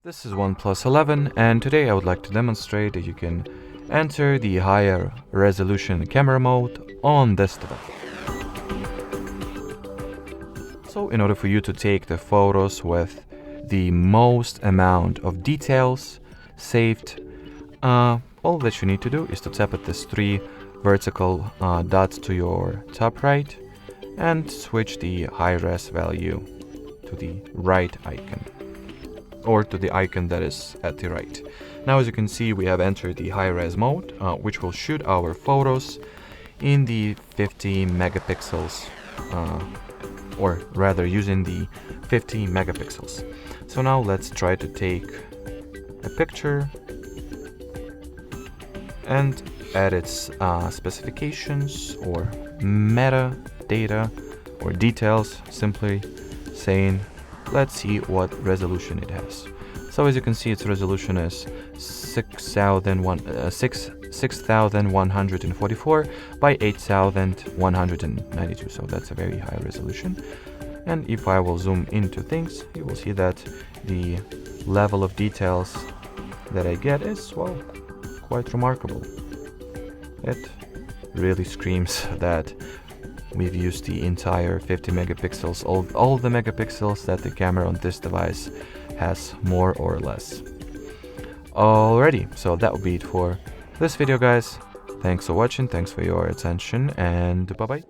This is OnePlus 11, and today I would like to demonstrate that you can enter the higher resolution camera mode on this device. So in order for you to take the photos with the most amount of details saved, all that you need to do is to tap at these three vertical dots to your top right and switch the high res value to the right icon, or to the icon that is at the right. Now, as you can see, we have entered the high-res mode, which will shoot our photos in the 50 megapixels, or rather using the 50 megapixels. So now let's try to take a picture and add its specifications or metadata or details, simply saying let's see what resolution it has. So as you can see, its resolution is 6144 by 8192, so that's a very high resolution. And if I will zoom into things, you will see that the level of details that I get is, well, quite remarkable. It really screams that we've used the entire 50 megapixels, all the megapixels that the camera on this device has, more or less. Alrighty, so that will be it for this video, guys. Thanks for watching, thanks for your attention, and bye-bye.